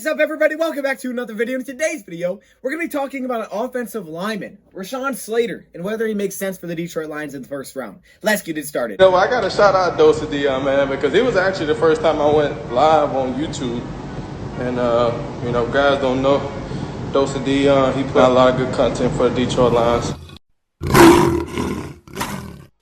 What's up, everybody? Welcome back to another video. In today's video, we're going to be talking about an offensive lineman, Rashawn Slater, and whether he makes sense for the Detroit Lions in the first round. Let's get it started. You know, I got to shout out DoseOfDion, man, because it was actually the first time I went live on YouTube. And, you know, guys don't know DoseOfDion. He put out a lot of good content for the Detroit Lions.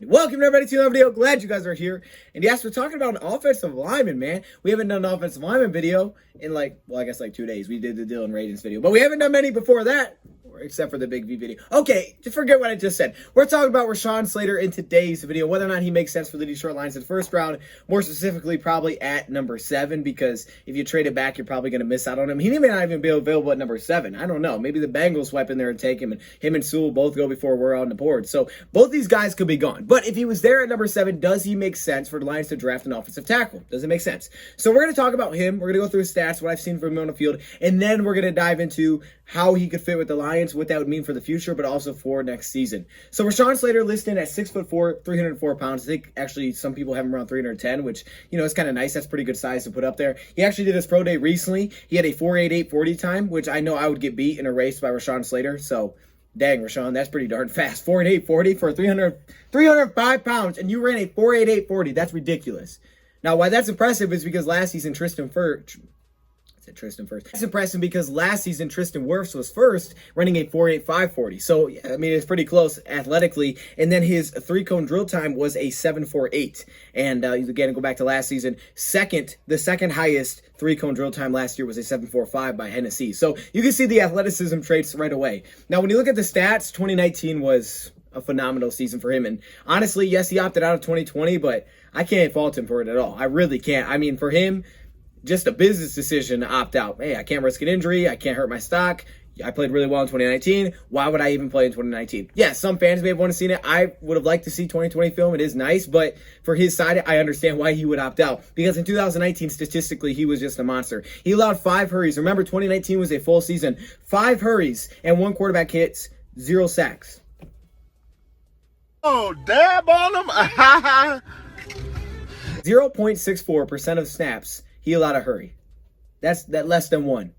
Welcome everybody to another video. Glad you guys are here. And yes, we're talking about an offensive lineman, man. We haven't done an offensive lineman video in I guess 2 days. We did the Dylan Radins video, but we haven't done many before that, except for the Big V video. Okay, just forget what I just said. We're talking about Rashawn Slater in today's video, whether or not he makes sense for the Detroit Lions in the first round, more specifically probably at number 7, because if you trade it back, you're probably going to miss out on him. He may not even be available at number 7. I don't know. Maybe the Bengals swipe in there and take him, and him and Sewell both go before we're on the board. So both these guys could be gone. But if he was there at number 7, does he make sense for the Lions to draft an offensive tackle? Does it make sense? So we're going to talk about him. We're going to go through his stats, what I've seen from him on the field, and then we're going to dive into how he could fit with the Lions, what that would mean for the future, but also for next season. So Rashawn Slater listed at 6'4", 304 pounds. I think actually some people have him around 310, which, you know, is kind of nice. That's pretty good size to put up there. He actually did his pro day recently. He had a 4.88 40 time, which I know I would get beat in a race by Rashawn Slater. So dang, Rashawn, that's pretty darn fast. 4.88 40 for 305 pounds, and you ran a 4.88 40. That's ridiculous. Now, why that's impressive is because last season Tristan first. It's impressive because last season Tristan Wirfs was first, running a 4.85 40. So, yeah, I mean, it's pretty close athletically. And then his 3-cone drill time was a 7.48. And again, go back to last season, the second highest 3-cone drill time last year was a 7.45 by Hennessy. So you can see the athleticism traits right away. Now, when you look at the stats, 2019 was a phenomenal season for him. And honestly, yes, he opted out of 2020, but I can't fault him for it at all. I really can't. I mean, for him, just a business decision to opt out. Hey, I can't risk an injury. I can't hurt my stock. I played really well in 2019. Why would I even play in 2019? Yeah, some fans may have wanted to see it. I would have liked to see 2020 film. It is nice, but for his side, I understand why he would opt out. Because in 2019, statistically, he was just a monster. He allowed 5 hurries. Remember, 2019 was a full season. 5 hurries and 1 quarterback hits, 0 sacks. Oh, dab on him. 0.64% of snaps he allowed a hurry. That's less than 1.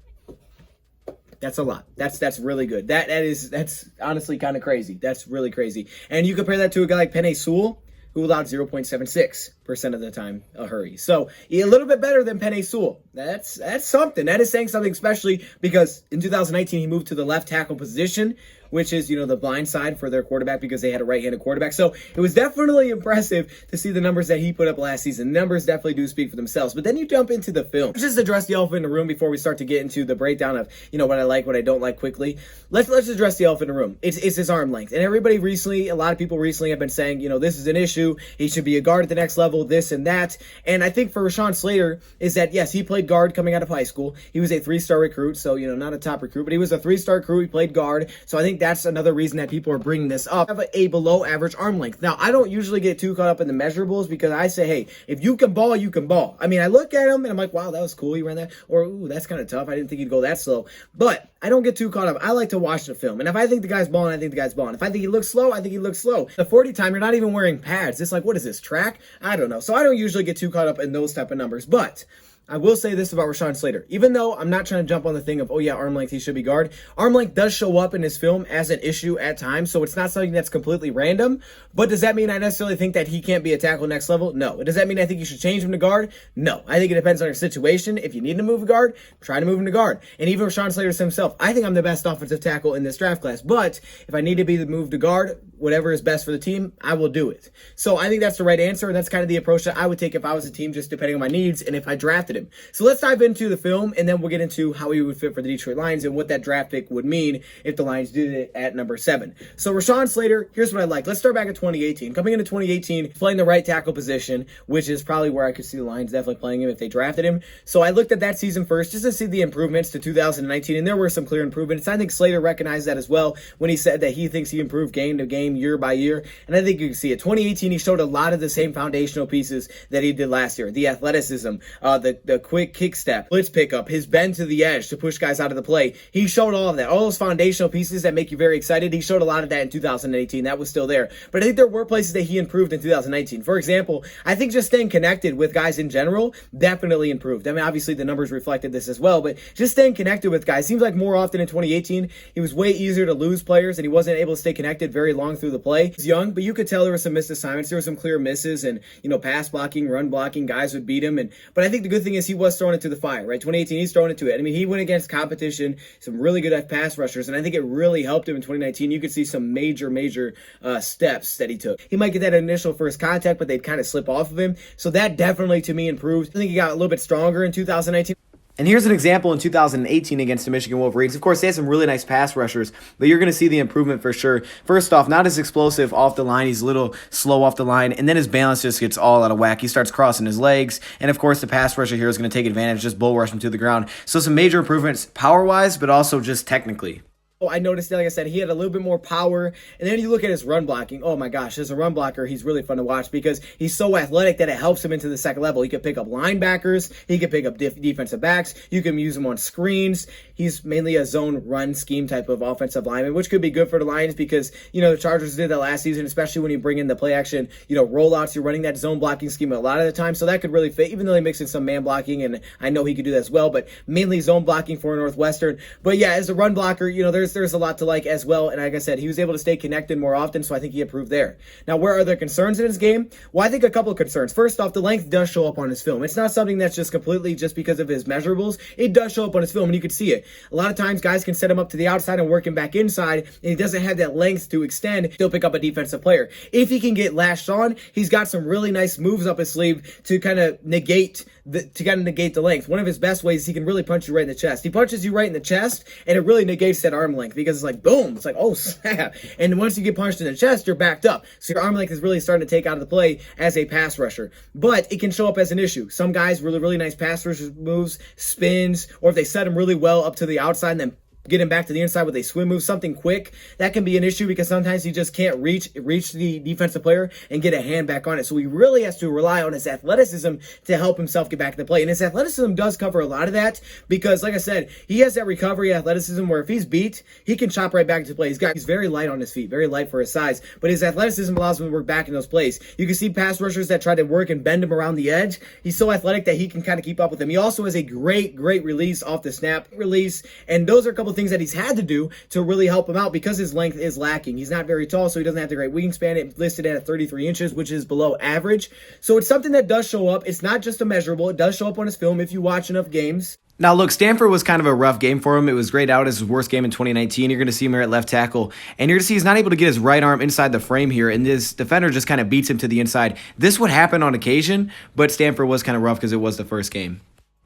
That's a lot. That's really good. That's honestly kind of crazy. That's really crazy. And you compare that to a guy like Penei Sewell, who allowed 0.76% of the time a hurry. So a little bit better than Penei Sewell. That's something. That is saying something, especially because in 2019 he moved to the left tackle position, which is, you know, the blind side for their quarterback because they had a right-handed quarterback. So it was definitely impressive to see the numbers that he put up last season. The numbers definitely do speak for themselves. But then you jump into the film. Let's just address the elephant in the room before we start to get into the breakdown of, you know, what I like, what I don't like quickly. Let's address the elephant in the room. It's his arm length. And everybody recently, a lot of people recently have been saying, you know, this is an issue. He should be a guard at the next level, this and that. And I think for Rashawn Slater is that, yes, he played guard coming out of high school. He was a 3-star recruit, so, you know, not a top recruit, but he was a 3-star recruit. He played guard. So I think that's another reason that people are bringing this up. Have a below average arm length. Now, I don't usually get too caught up in the measurables because I say, hey, if you can ball, you can ball. I mean, I look at him and I'm like, wow, that was cool. He ran that. Or, ooh, that's kind of tough. I didn't think he'd go that slow. But I don't get too caught up. I like to watch the film. And if I think the guy's balling, I think the guy's balling. If I think he looks slow, I think he looks slow. The 40 time, you're not even wearing pads. It's like, what is this, track? I don't know. So I don't usually get too caught up in those type of numbers. But I will say this about Rashawn Slater. Even though I'm not trying to jump on the thing of, oh yeah, arm length, he should be guard. Arm length does show up in his film as an issue at times, so it's not something that's completely random. But does that mean I necessarily think that he can't be a tackle next level? No. Does that mean I think you should change him to guard? No. I think it depends on your situation. If you need to move a guard, try to move him to guard. And even Rashawn Slater himself, I think I'm the best offensive tackle in this draft class. But if I need to be the move to guard, whatever is best for the team, I will do it. So I think that's the right answer, and that's kind of the approach that I would take if I was a team, just depending on my needs and if I drafted him. So let's dive into the film, and then we'll get into how he would fit for the Detroit Lions and what that draft pick would mean if the Lions did it at number 7. So Rashawn Slater, here's what I like. Let's start back at 2018. Coming into 2018, playing the right tackle position, which is probably where I could see the Lions definitely playing him if they drafted him. So I looked at that season first just to see the improvements to 2019, and there were some clear improvements. I think Slater recognized that as well when he said that he thinks he improved game to game game year by year, and I think you can see it. 2018, he showed a lot of the same foundational pieces that he did last year. The athleticism, the quick kick step, blitz pickup, his bend to the edge to push guys out of the play. He showed all of that. All those foundational pieces that make you very excited, he showed a lot of that in 2018. That was still there. But I think there were places that he improved in 2019. For example, I think just staying connected with guys in general definitely improved. I mean, obviously the numbers reflected this as well, but just staying connected with guys seems like more often in 2018, he was way easier to lose players and he wasn't able to stay connected very long through the play. He's young, but you could tell there were some missed assignments. There were some clear misses and, pass blocking, run blocking, guys would beat him. But I think the good thing is he was throwing it to the fire, right? 2018, he's throwing it to it. I mean, he went against competition, some really good pass rushers, and I think it really helped him in 2019. You could see some major steps that he took. He might get that initial first contact, but they'd kind of slip off of him. So that definitely, to me, improved. I think he got a little bit stronger in 2019. And here's an example in 2018 against the Michigan Wolverines. Of course, they had some really nice pass rushers, but you're going to see the improvement for sure. First off, not as explosive off the line. He's a little slow off the line, and then his balance just gets all out of whack. He starts crossing his legs, and of course, the pass rusher here is going to take advantage, just bull rush him to the ground. So some major improvements power-wise, but also just technically. I noticed that, like I said, he had a little bit more power. And then you look at his run blocking. Oh my gosh, as a run blocker, he's really fun to watch because he's so athletic that it helps him into the second level. He could pick up linebackers. He could pick up defensive backs. You can use him on screens. He's mainly a zone run scheme type of offensive lineman, which could be good for the Lions because, the Chargers did that last season, especially when you bring in the play action, rollouts. You're running that zone blocking scheme a lot of the time. So that could really fit, even though they mix in some man blocking. And I know he could do that as well, but mainly zone blocking for Northwestern. But yeah, as a run blocker, there's a lot to like as well. And like I said, he was able to stay connected more often, so I think he improved there. Now, where are there concerns in his game? Well, I think a couple of concerns. First off, the length does show up on his film. It's not something that's just completely just because of his measurables. It does show up on his film, and you can see it. A lot of times, guys can set him up to the outside and work him back inside, and he doesn't have that length to extend. He'll pick up a defensive player. If he can get lashed on, he's got some really nice moves up his sleeve to kind of negate the length. One of his best ways is he can really punch you right in the chest. He punches you right in the chest, and it really negates that arm length because it's like, boom, it's like, oh, snap. And once you get punched in the chest, you're backed up. So your arm length is really starting to take out of the play as a pass rusher. But it can show up as an issue. Some guys, really nice pass rusher moves, spins, or if they set them really well up to the outside and then get him back to the inside with a swim move, something quick, that can be an issue because sometimes he just can't reach the defensive player and get a hand back on it. So he really has to rely on his athleticism to help himself get back to the play. And his athleticism does cover a lot of that because, like I said, he has that recovery athleticism where if he's beat, he can chop right back into play. He's very light on his feet, very light for his size, but his athleticism allows him to work back in those plays. You can see pass rushers that try to work and bend him around the edge. He's so athletic that he can kind of keep up with them. He also has a great release off the snap release, and those are a couple things that he's had to do to really help him out because his length is lacking. He's not very tall, so he doesn't have the great wingspan. It's listed at 33 inches, which is below average. So it's something that does show up. It's not just a measurable. It does show up on his film if you watch enough games. Now, look, Stanford was kind of a rough game for him. It was grayed out as his worst game in 2019. You're going to see him here at left tackle, and you're going to see he's not able to get his right arm inside the frame here, and this defender just kind of beats him to the inside. This would happen on occasion, but Stanford was kind of rough because it was the first game.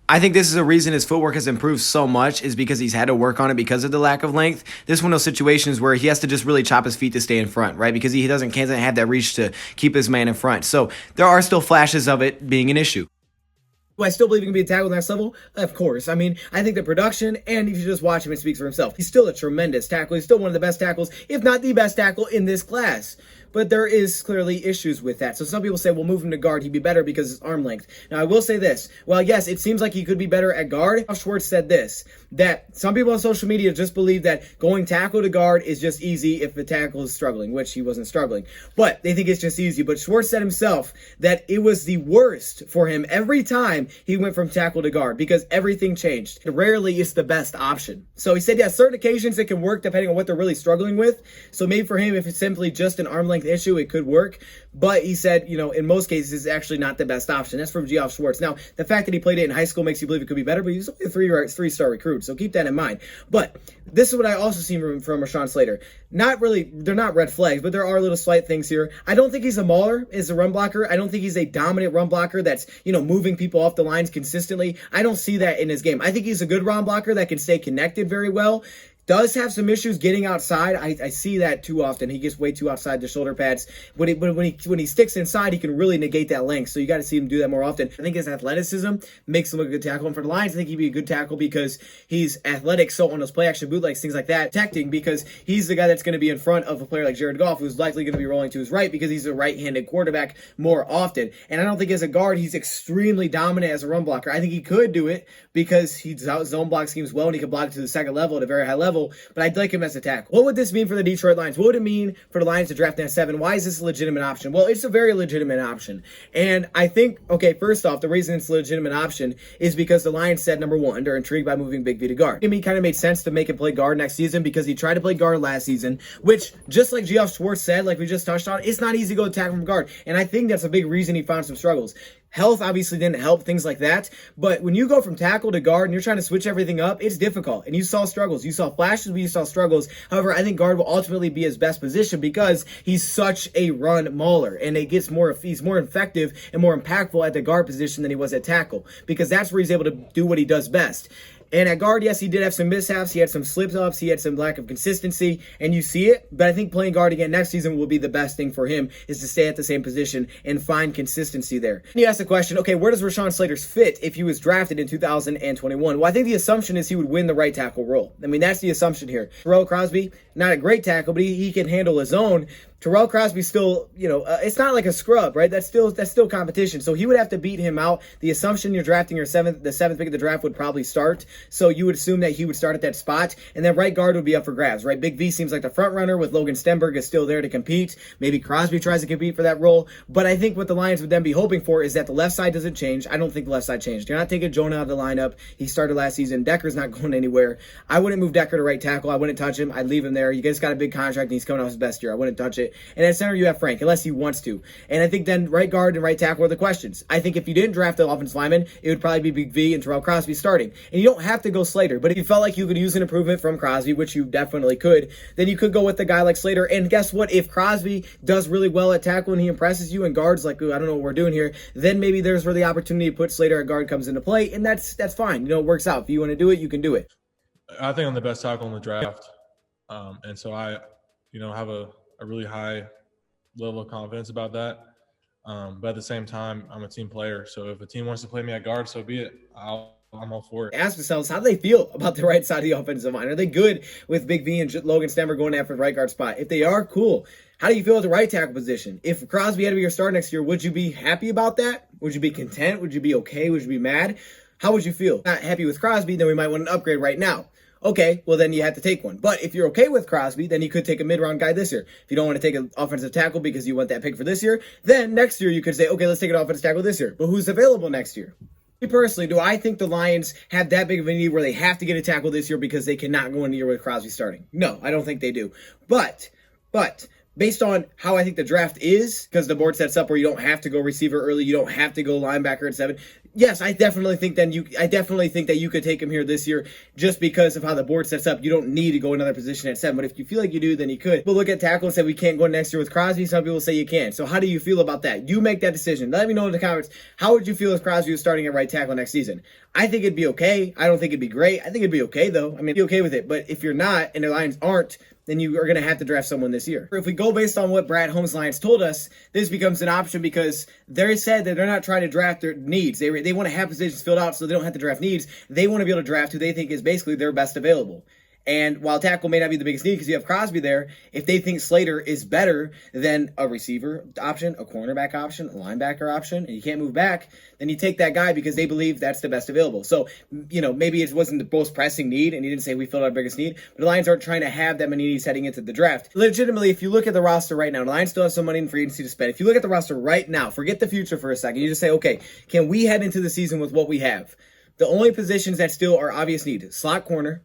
I think this is a reason his footwork has improved so much is because he's had to work on it because of the lack of length. This is one of those situations where he has to just really chop his feet to stay in front, right? Because he can't have that reach to keep his man in front. So there are still flashes of it being an issue. Do I still believe he can be a tackle at the next level? Of course. I mean, I think the production, and if you just watch him, it speaks for himself. He's still a tremendous tackle. He's still one of the best tackles, if not the best tackle in this class. But there is clearly issues with that. So some people say, well, move him to guard. He'd be better because his arm length. Now, I will say this. Well, yes, it seems like he could be better at guard. Schwartz said this, that some people on social media just believe that going tackle to guard is just easy if the tackle is struggling, which he wasn't struggling. But they think it's just easy. But Schwartz said himself that it was the worst for him every time he went from tackle to guard because everything changed. Rarely is the best option. So he said, yeah, certain occasions it can work depending on what they're really struggling with. So maybe for him, if it's simply just an arm length issue, it could work. But he said, in most cases, it's actually not the best option. That's from Geoff Schwartz. Now, the fact that he played it in high school makes you believe it could be better, but he's only a three-star recruit, so keep that in mind. But this is what I also see from Rashawn Slater. Not really, they're not red flags, but there are little slight things here. I don't think he's a mauler as a run blocker. I don't think he's a dominant run blocker that's, moving people off the lines consistently. I don't see that in his game. I think he's a good run blocker that can stay connected very well. does have some issues getting outside. I see that too often. He gets way too outside the shoulder pads. When he sticks inside, he can really negate that length. So you got to see him do that more often. I think his athleticism makes him a good tackle. And for the Lions, I think he'd be a good tackle because he's athletic. So on those play action bootlegs, things like that, protecting, because he's the guy that's going to be in front of a player like Jared Goff, who's likely going to be rolling to his right because he's a right-handed quarterback more often. And I don't think as a guard, he's extremely dominant as a run blocker. I think he could do it because he zone block schemes well and he can block to the second level at a very high level. But I'd like him as a tackle. What would this mean for the Detroit Lions? What would it mean for the Lions to draft him at 7? Why is this a legitimate option? Well, it's a very legitimate option. And I think, okay, first off, the reason it's a legitimate option is because the Lions said, number one, they're intrigued by moving Big V to guard. To me, kind of made sense to make him play guard next season because he tried to play guard last season, which, just like Geoff Schwartz said, like we just touched on, it's not easy to go tackle from guard. And I think that's a big reason he found some struggles. Health obviously didn't help, things like that. But when you go from tackle to guard and you're trying to switch everything up, it's difficult. And you saw struggles. You saw flashes, but you saw struggles. However, I think guard will ultimately be his best position because he's such a run mauler. And he's more effective and more impactful at the guard position than he was at tackle. Because that's where he's able to do what he does best. And at guard, yes, he did have some mishaps. He had some slip-ups. He had some lack of consistency, and you see it. But I think playing guard again next season will be the best thing for him, is to stay at the same position and find consistency there. And you ask the question, okay, where does Rashawn Slater fit if he was drafted in 2021? Well, I think the assumption is he would win the right tackle role. I mean, that's the assumption here. Terrell Crosby, not a great tackle, but he can handle his own. Terrell Crosby still, it's not like a scrub, right? That's still competition. So he would have to beat him out. The assumption you're drafting the seventh pick of the draft would probably start. So you would assume that he would start at that spot. And then right guard would be up for grabs, right? Big V seems like the front runner with Logan Stenberg is still there to compete. Maybe Crosby tries to compete for that role. But I think what the Lions would then be hoping for is that the left side doesn't change. I don't think the left side changed. You're not taking Jonah out of the lineup. He started last season. Decker's not going anywhere. I wouldn't move Decker to right tackle. I wouldn't touch him. I'd leave him there. You guys got a big contract and he's coming off his best year. I wouldn't touch it. And at center, you have Frank, unless he wants to. And I think then right guard and right tackle are the questions. I think if you didn't draft the offensive lineman, it would probably be Big V and Terrell Crosby starting. And you don't have to go Slater, but if you felt like you could use an improvement from Crosby, which you definitely could, then you could go with a guy like Slater. And guess what? If Crosby does really well at tackle and he impresses you and guards like, I don't know what we're doing here, then maybe there's where the opportunity to put Slater at guard comes into play, and that's fine. It works out. If you want to do it, you can do it. I think I'm the best tackle in the draft. And so I, have a really high level of confidence about that. But at the same time, I'm a team player. So if a team wants to play me at guard, so be it. I'm all for it. Ask themselves, how do they feel about the right side of the offensive line? Are they good with Big V and Logan Stenberg going after the right guard spot? If they are, cool. How do you feel with the right tackle position? If Crosby had to be your starter next year, would you be happy about that? Would you be content? Would you be okay? Would you be mad? How would you feel? Not happy with Crosby, then we might want an upgrade right now. Okay, well then you have to take one. But if you're okay with Crosby, then you could take a mid-round guy this year. If you don't want to take an offensive tackle because you want that pick for this year, then next year you could say, okay, let's take an offensive tackle this year. But who's available next year? Me personally, do I think the Lions have that big of a need where they have to get a tackle this year because they cannot go into a year with Crosby starting? No, I don't think they do. But based on how I think the draft is, because the board sets up where you don't have to go receiver early, you don't have to go linebacker at 7. Yes, I definitely think that you could take him here this year just because of how the board sets up. You don't need to go another position at 7, but if you feel like you do, then you could. But look at tackle and say we can't go next year with Crosby. Some people say you can. So how do you feel about that? You make that decision. Let me know in the comments. How would you feel if Crosby was starting at right tackle next season? I think it'd be okay. I don't think it'd be great. I think it'd be okay though. I mean, be okay with it. But if you're not and the Lions aren't, then you are going to have to draft someone this year. If we go based on what Brad Holmes' Lions told us, this becomes an option because they said that they're not trying to draft their needs. They want to have positions filled out so they don't have to draft needs. They want to be able to draft who they think is basically their best available. And while tackle may not be the biggest need because you have Crosby there, if they think Slater is better than a receiver option, a cornerback option, a linebacker option, and you can't move back, then you take that guy because they believe that's the best available. So, maybe it wasn't the most pressing need, and you didn't say we filled our biggest need, but the Lions aren't trying to have that many needs heading into the draft. Legitimately, if you look at the roster right now, the Lions still have some money in free agency to spend. If you look at the roster right now, forget the future for a second. You just say, okay, can we head into the season with what we have? The only positions that still are obvious need, slot corner,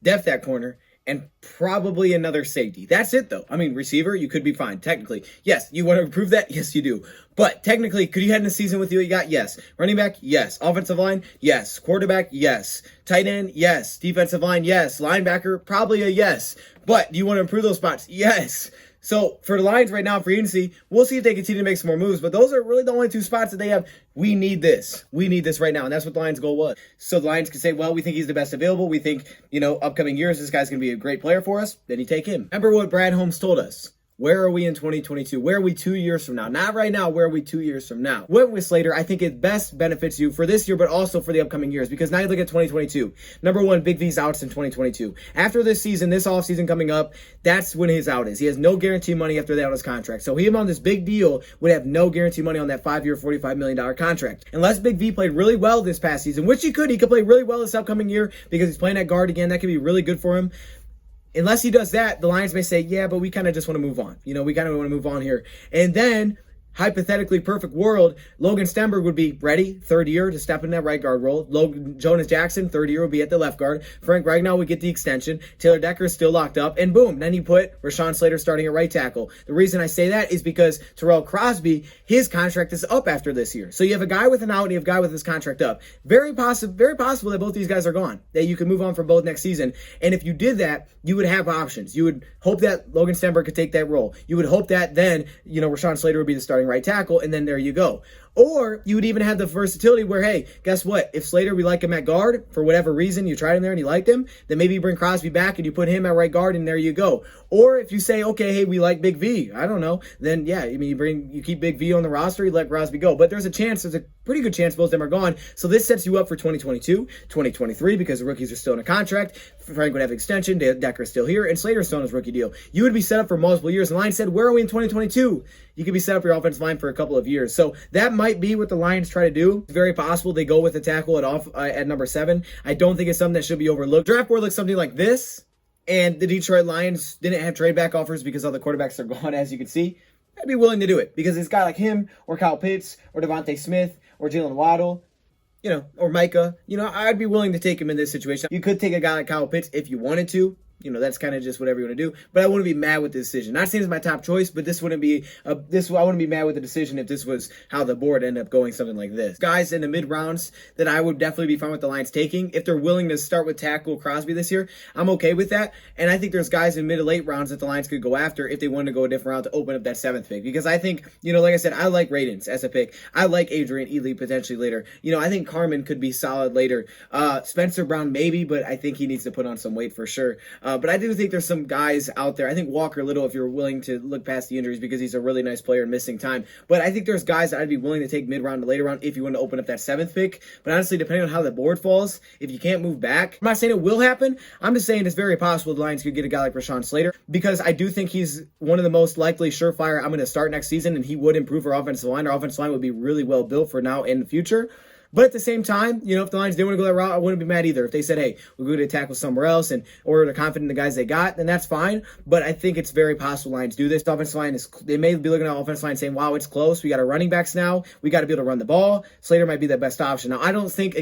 depth at corner, and probably another safety. That's it, though. I mean, receiver, you could be fine, technically. Yes, you want to improve that? Yes, you do. But technically, could you head in the season with what you got? Yes. Running back? Yes. Offensive line? Yes. Quarterback? Yes. Tight end? Yes. Defensive line? Yes. Linebacker? Probably a yes. But do you want to improve those spots? Yes. So for the Lions right now, free agency, we'll see if they continue to make some more moves. But those are really the only two spots that they have. We need this. We need this right now. And that's what the Lions' goal was. So the Lions can say, well, we think he's the best available. We think, upcoming years, this guy's going to be a great player for us. Then you take him. Remember what Brad Holmes told us. Where are we in 2022? Where are we 2 years from now? Not right now. Where are we 2 years from now? Went with Slater. I think it best benefits you for this year, but also for the upcoming years. Because now you look at 2022. Number one, Big V's out in 2022. After this season, this offseason coming up, that's when his out is. He has no guarantee money after that on his contract. So him on this big deal would have no guarantee money on that 5-year, $45 million contract. Unless Big V played really well this past season, which he could. He could play really well this upcoming year because he's playing at guard again. That could be really good for him. Unless he does that, the Lions may say, yeah, but we kind of just want to move on. We kind of want to move on here. And then, hypothetically perfect world, Logan Stenberg would be ready, third year, to step in that right guard role. Jonas Jackson, third year, would be at the left guard. Frank Ragnow would get the extension. Taylor Decker is still locked up. And boom, then you put Rashawn Slater starting at right tackle. The reason I say that is because Terrell Crosby, his contract is up after this year. So you have a guy with an out and you have a guy with his contract up. Very possible that both these guys are gone, that you can move on from both next season. And if you did that, you would have options. You would hope that Logan Stenberg could take that role. You would hope that then, Rashawn Slater would be the starting right tackle, and then there you go. Or you would even have the versatility where, hey, guess what? If Slater, we like him at guard, for whatever reason, you tried him there and you liked him, then maybe you bring Crosby back and you put him at right guard, and there you go. Or if you say, okay, hey, we like Big V, I don't know, then yeah, you keep Big V on the roster, you let Crosby go. But there's a pretty good chance both of them are gone. So this sets you up for 2022, 2023, because the rookies are still in a contract. Frank would have an extension, Decker's still here, and Slater's still on his rookie deal. You would be set up for multiple years. The Lions said, where are we in 2022? You could be set up your offensive line for a couple of years. So that might be what the Lions try to do. It's very possible they go with a tackle at number 7. I don't think it's something that should be overlooked. Draft board looks something like this, and the Detroit Lions didn't have trade back offers because all the quarterbacks are gone, as you can see. I'd be willing to do it because it's a guy like him or Kyle Pitts or Devontae Smith or Jalen Waddle, or Micah. I'd be willing to take him in this situation. You could take a guy like Kyle Pitts if you wanted to. That's kind of just whatever you want to do. But I wouldn't be mad with the decision. Not saying it's my top choice, but I wouldn't be mad with the decision if this was how the board ended up going, something like this. Guys in the mid rounds that I would definitely be fine with the Lions taking. If they're willing to start with tackle Crosby this year, I'm okay with that. And I think there's guys in mid to late rounds that the Lions could go after if they wanted to go a different route to open up that 7th pick. Because I think, like I said, I like Radens as a pick. I like Adrian Ely potentially later. I think Carmen could be solid later. Spencer Brown maybe, but I think he needs to put on some weight for sure. But I do think there's some guys out there. I think Walker Little, if you're willing to look past the injuries, because he's a really nice player and missing time. But I think there's guys that I'd be willing to take mid-round to later round if you want to open up that 7th pick. But honestly, depending on how the board falls, if you can't move back, I'm not saying it will happen. I'm just saying it's very possible the Lions could get a guy like Rashawn Slater, because I do think he's one of the most likely surefire I'm going to start next season, and he would improve our offensive line. Our offensive line would be really well built for now and the future. But at the same time, if the Lions didn't want to go that route, I wouldn't be mad either. If they said, hey, we're going to tackle somewhere else, or they're confident in the guys they got, then that's fine. But I think it's very possible Lions do this. The offensive line they may be looking at the offensive line saying, wow, it's close. We got our running backs now. We got to be able to run the ball. Slater might be the best option. Now, I don't think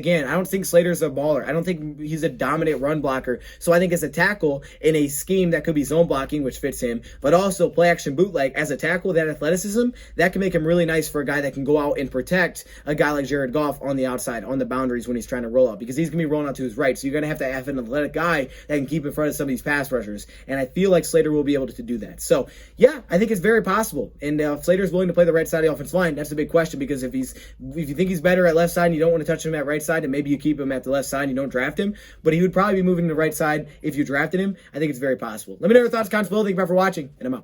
Slater's a baller. I don't think he's a dominant run blocker. So I think as a tackle in a scheme that could be zone blocking, which fits him, but also play action bootleg as a tackle, that athleticism, that can make him really nice for a guy that can go out and protect a guy like Jared Goff on the outside, on the boundaries when he's trying to roll out, because he's going to be rolling out to his right. So you're going to have an athletic guy that can keep in front of some of these pass rushers. And I feel like Slater will be able to do that. So yeah, I think it's very possible. And if Slater's willing to play the right side of the offensive line, that's a big question, because if you think he's better at left side and you don't want to touch him at right side, then maybe you keep him at the left side and you don't draft him. But he would probably be moving to the right side if you drafted him. I think it's very possible. Let me know your thoughts, comments below. Thank you for watching, and I'm out.